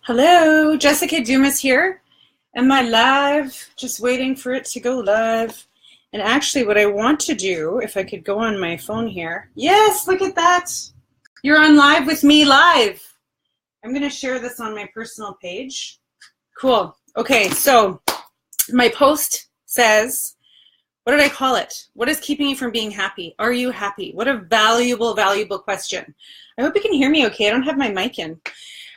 Hello, Jessica Dumas here. Am I live? Just waiting for it to go live. And actually what I want to do, if I could go on my phone here. Yes, look at that. You're on live with me live. I'm going to share this on my personal page. Cool. Okay, so my post says, what did I call it? What is keeping you from being happy? Are you happy? What a valuable, valuable question. I hope you can hear me okay. I don't have my mic in.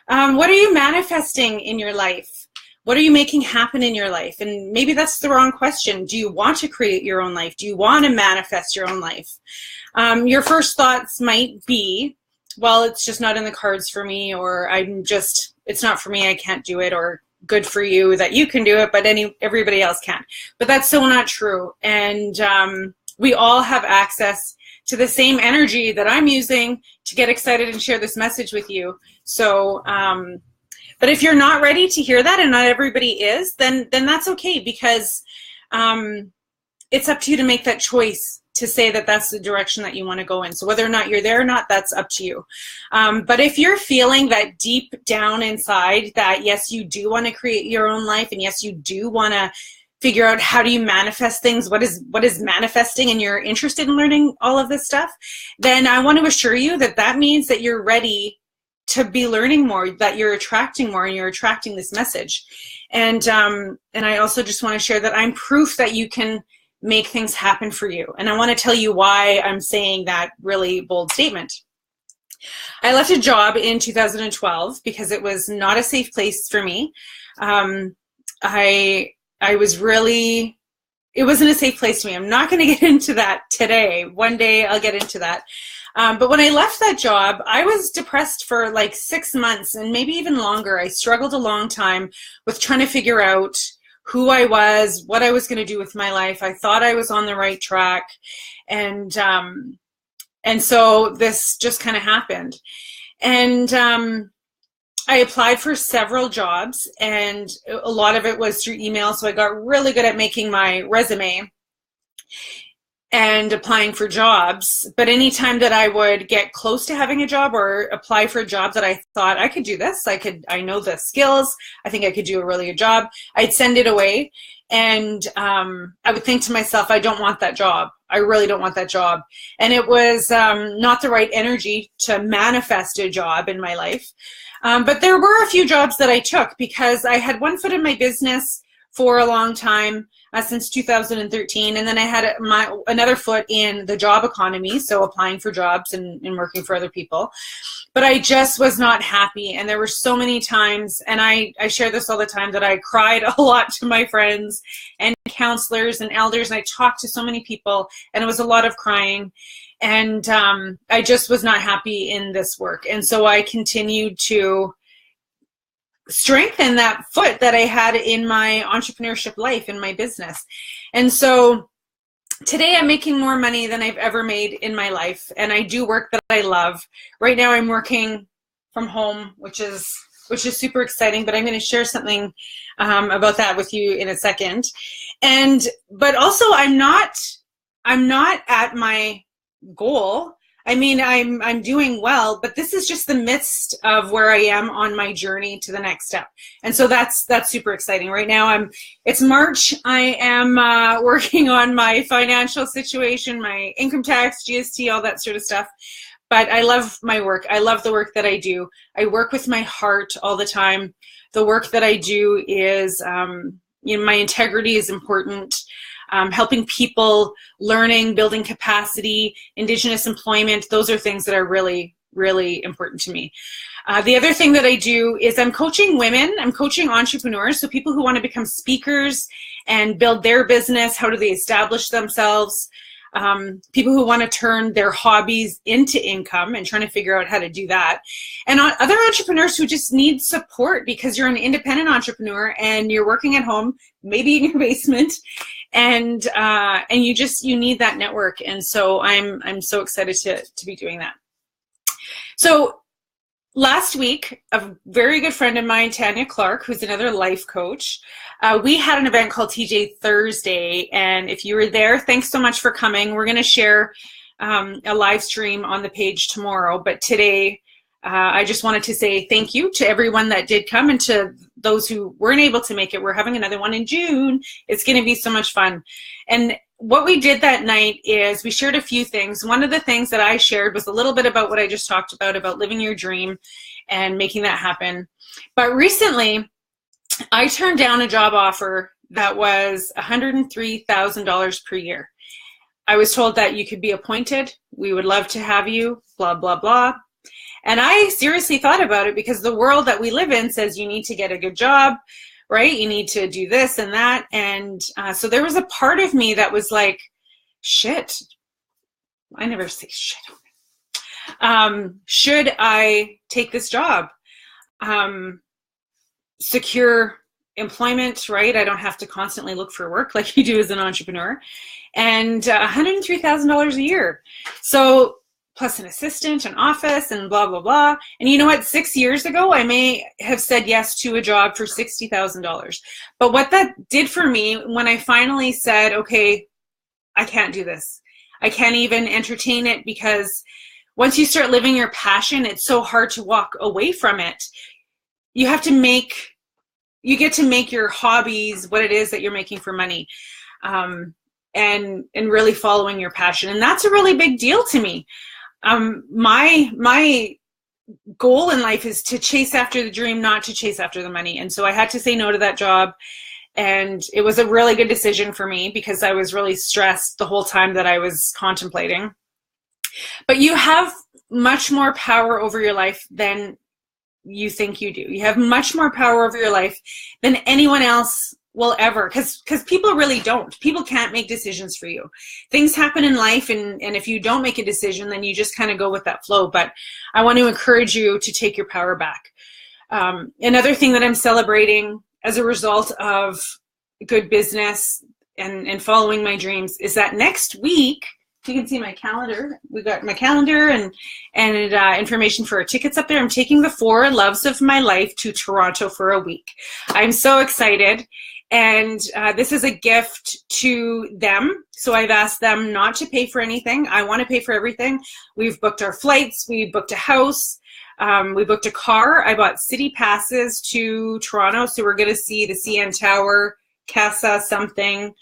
What are you manifesting in your life? What are you making happen in your life? And maybe that's the wrong question. Do you want to create your own life? Do you want to manifest your own life? Your first thoughts might be, well, it's just not in the cards for me, or it's not for me, I can't do it, or good for you that you can do it, but everybody else can. But that's so not true. And we all have access to the same energy that I'm using to get excited and share this message with you. So, but if you're not ready to hear that, and not everybody is, then that's okay, because it's up to you to make that choice to say that that's the direction that you want to go in. So whether or not you're there or not, that's up to you. But if you're feeling that deep down inside that, yes, you do want to create your own life, and yes, you do want to figure out how do you manifest things, what is manifesting, and you're interested in learning all of this stuff, then I want to assure you that that means that you're ready to be learning more, that you're attracting more, and you're attracting this message. And I also just want to share that I'm proof that you can make things happen for you. And I want to tell you why I'm saying that really bold statement. I left a job in 2012 because it was not a safe place for me. It wasn't a safe place to me. I'm not going to get into that today. One day I'll get into that. But when I left that job, I was depressed for like 6 months and maybe even longer. I struggled a long time with trying to figure out who I was, what I was going to do with my life. I thought I was on the right track. And so this just kind of happened. And I applied for several jobs, and a lot of it was through email. So I got really good at making my resume and applying for jobs. But anytime that I would get close to having a job or apply for a job that I thought I could do this, I know the skills, I think I could do a really good job, I'd send it away. And I would think to myself, I don't want that job. I really don't want that job. And it was not the right energy to manifest a job in my life. But there were a few jobs that I took because I had one foot in my business for a long time, since 2013. And then I had another foot in the job economy, so applying for jobs and working for other people. But I just was not happy. And there were so many times, and I share this all the time, that I cried a lot to my friends and counselors and elders. And I talked to so many people, and it was a lot of crying. And I just was not happy in this work. And so I continued to strengthen that foot that I had in my entrepreneurship life, in my business. And so today I'm making more money than I've ever made in my life. And I do work that I love. Right now I'm working from home, which is super exciting, but I'm going to share something about that with you in a second. But also I'm not at my goal. I mean, I'm doing well, but this is just the midst of where I am on my journey to the next step. And so that's super exciting. Right now it's March. I am working on my financial situation, my income tax, GST, all that sort of stuff. But I love my work. I love the work that I do. I work with my heart all the time. The work that I do is, my integrity is important. Helping people, learning, building capacity, Indigenous employment, those are things that are really, really important to me. The other thing that I do is I'm coaching women, I'm coaching entrepreneurs, so people who want to become speakers and build their business, how do they establish themselves, people who want to turn their hobbies into income and trying to figure out how to do that. And other entrepreneurs who just need support because you're an independent entrepreneur and you're working at home, maybe in your basement, and you need that network. And so I'm so excited to be doing that. So last week, a very good friend of mine, Tanya Clark, who's another life coach, we had an event called TJ Thursday. And if you were there, thanks so much for coming. We're going to share a live stream on the page tomorrow. But today, I just wanted to say thank you to everyone that did come, and to those who weren't able to make it. We're having another one in June. It's going to be so much fun. And what we did that night is we shared a few things. One of the things that I shared was a little bit about what I just talked about living your dream and making that happen. But recently, I turned down a job offer that was $103,000 per year. I was told that you could be appointed. We would love to have you, blah, blah, blah. And I seriously thought about it, because the world that we live in says you need to get a good job, right? You need to do this and that. And so there was a part of me that was like, shit. I never say shit. Should I take this job? Secure employment, right? I don't have to constantly look for work like you do as an entrepreneur. And $103,000 a year. So plus an assistant, an office, and blah, blah, blah. And you know what? 6 years ago, I may have said yes to a job for $60,000. But what that did for me when I finally said, okay, I can't do this. I can't even entertain it, because once you start living your passion, it's so hard to walk away from it. You get to make your hobbies what it is that you're making for money. And really following your passion. And that's a really big deal to me. My goal in life is to chase after the dream, not to chase after the money. And so I had to say no to that job. And it was a really good decision for me, because I was really stressed the whole time that I was contemplating. But you have much more power over your life than you think you do. You have much more power over your life than anyone else will ever, because people really don't. People can't make decisions for you. Things happen in life, and if you don't make a decision, then you just kind of go with that flow. But I want to encourage you to take your power back. Another thing that I'm celebrating as a result of good business and following my dreams is that next week, you can see my calendar. We got my calendar and information for our tickets up there. I'm taking the 4 loves of my life to Toronto for a week. I'm so excited. And this is a gift to them. So I've asked them not to pay for anything. I want to pay for everything. We've booked our flights. We booked a house. We booked a car. I bought city passes to Toronto. So we're going to see the CN Tower, Casa something.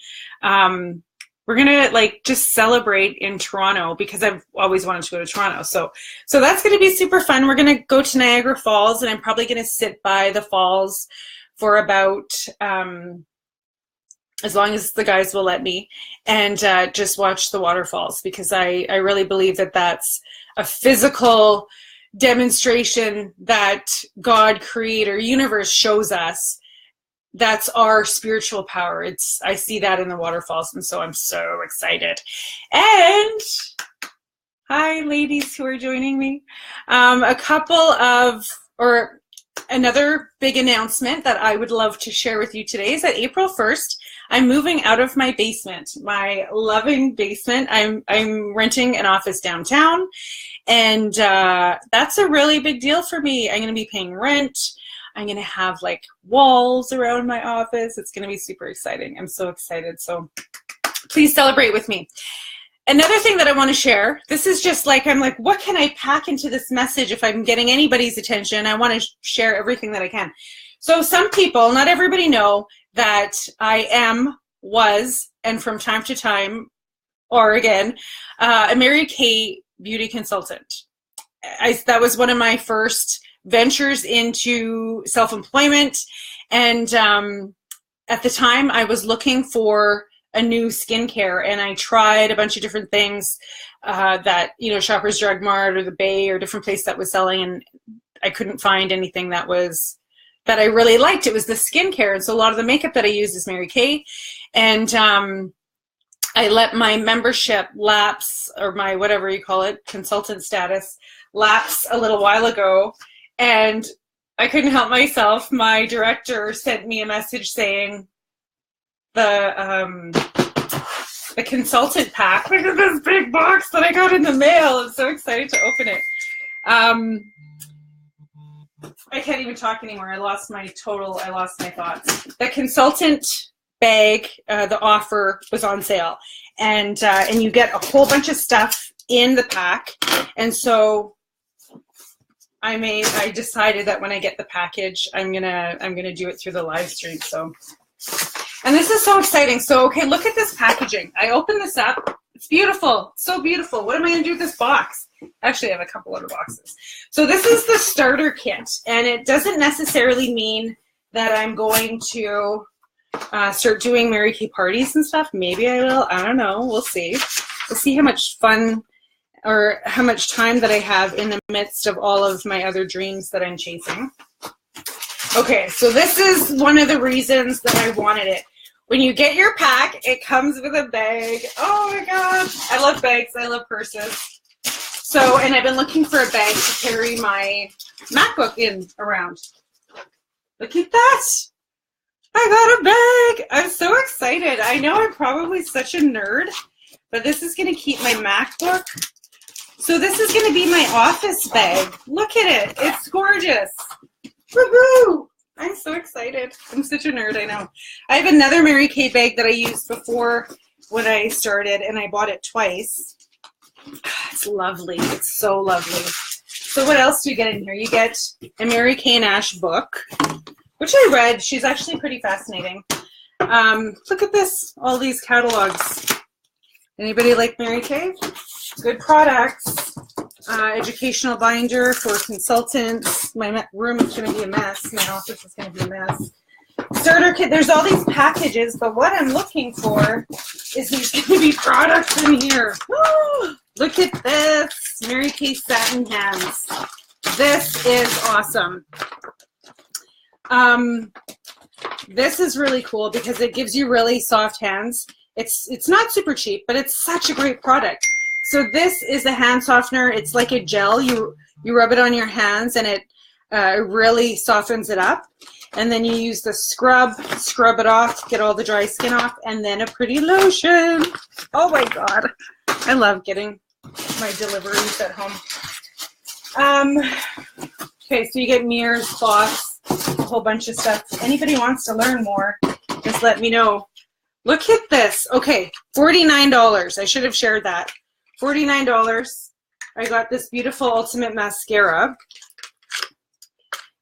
We're going to just celebrate in Toronto, because I've always wanted to go to Toronto. So that's going to be super fun. We're going to go to Niagara Falls, and I'm probably going to sit by the falls for about as long as the guys will let me, and just watch the waterfalls, because I really believe that that's a physical demonstration that God, Creator, universe shows us. That's our spiritual power. I see that in the waterfalls, and so I'm so excited. And hi, ladies who are joining me. Another big announcement that I would love to share with you today is that April 1st, I'm moving out of my basement, my loving basement. I'm renting an office downtown, and that's a really big deal for me. I'm going to be paying rent. I'm going to have walls around my office. It's going to be super exciting. I'm so excited. So please celebrate with me. Another thing that I want to share, this is just I'm what can I pack into this message if I'm getting anybody's attention? I want to share everything that I can. So some people, not everybody, know that I was, and from time to time, or again, a Mary Kay beauty consultant. That was one of my first ventures into self-employment. And at the time, I was looking for a new skincare, and I tried a bunch of different things that, Shoppers Drug Mart or the Bay or different place that was selling, and I couldn't find anything that I really liked. It was the skincare, and so a lot of the makeup that I used is Mary Kay, and I let my membership lapse, or my whatever you call it, consultant status, lapse a little while ago, and I couldn't help myself. My director sent me a message saying, the consultant pack. Look at this big box that I got in the mail. I'm so excited to open it. I can't even talk anymore. I lost my thoughts. The consultant bag, the offer was on sale, and you get a whole bunch of stuff in the pack. And so I decided that when I get the package, I'm gonna do it through the live stream. So, and this is so exciting. So, okay, look at this packaging. I opened this up. It's beautiful, so beautiful. What am I gonna do with this box? Actually, I have a couple other boxes. So this is the starter kit, and it doesn't necessarily mean that I'm going to start doing Mary Kay parties and stuff. Maybe I will. I don't know. We'll see. We'll see how much fun or how much time that I have in the midst of all of my other dreams that I'm chasing. Okay, so this is one of the reasons that I wanted it. When you get your pack, it comes with a bag. Oh my God, I love bags, I love purses. So, and I've been looking for a bag to carry my MacBook in around. Look at that. I got a bag. I'm so excited. I know I'm probably such a nerd, but this is gonna keep my MacBook. So this is going to be my office bag. Look at it. It's gorgeous. Woohoo! I'm so excited. I'm such a nerd, I know. I have another Mary Kay bag that I used before when I started, and I bought it twice. It's lovely. It's so lovely. So what else do you get in here? You get a Mary Kay and Ash book, which I read. She's actually pretty fascinating. Look at this. All these catalogs. Anybody like Mary Kay? Good products. Educational binder for consultants. My room is going to be a mess. My office is going to be a mess. Starter kit. There's all these packages, but what I'm looking for is these going to be products in here. Woo! Look at this. Mary Kay satin hands. This is awesome. This is really cool because it gives you really soft hands. It's not super cheap, but it's such a great product. So this is a hand softener. It's like a gel. You rub it on your hands, and it really softens it up. And then you use the scrub it off, get all the dry skin off, and then a pretty lotion. Oh my God. I love getting my deliveries at home. Okay, so you get mirrors, cloths, a whole bunch of stuff. If anybody wants to learn more, just let me know. Look at this. Okay, $49. I should have shared that. $49. I got this beautiful Ultimate Mascara,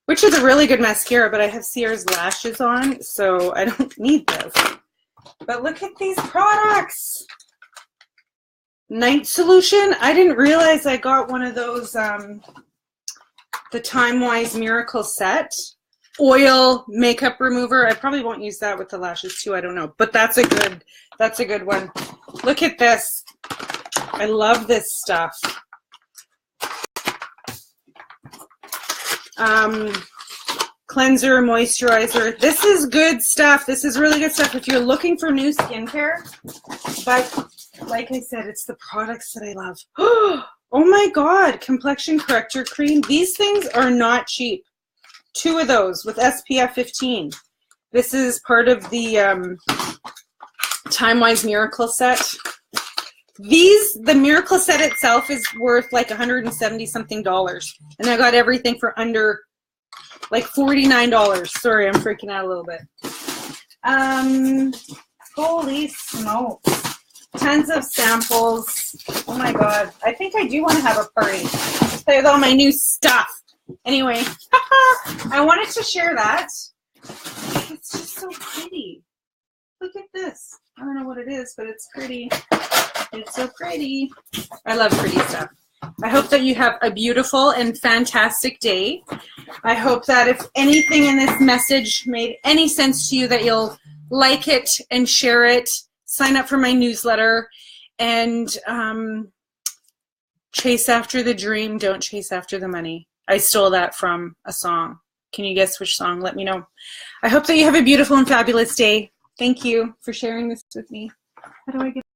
which is a really good mascara, but I have Sierra's lashes on, so I don't need this. But look at these products. Night Solution. I didn't realize I got one of those, the Time Wise Miracle Set. Oil makeup remover. I probably won't use that with the lashes too. I don't know, but that's a good one. Look at this. I love this stuff. Cleanser, moisturizer. This is good stuff. This is really good stuff if you're looking for new skincare. But like I said, it's the products that I love. Oh my God, complexion corrector cream. These things are not cheap. 2 of those with SPF 15. This is part of the Time Wise Miracle Set. The Miracle Set itself is worth like $170 something, and I got everything for under like $49. Sorry, I'm freaking out a little bit. Holy smokes. Tons of samples. Oh my God. I think I do want to have a party. Play with all my new stuff. Anyway, I wanted to share that. It's just so pretty. Look at this. I don't know what it is, but it's pretty. It's so pretty. I love pretty stuff. I hope that you have a beautiful and fantastic day. I hope that if anything in this message made any sense to you, that you'll like it and share it, sign up for my newsletter, and chase after the dream, don't chase after the money. I stole that from a song. Can you guess which song? Let me know. I hope that you have a beautiful and fabulous day. Thank you for sharing this with me. How do I get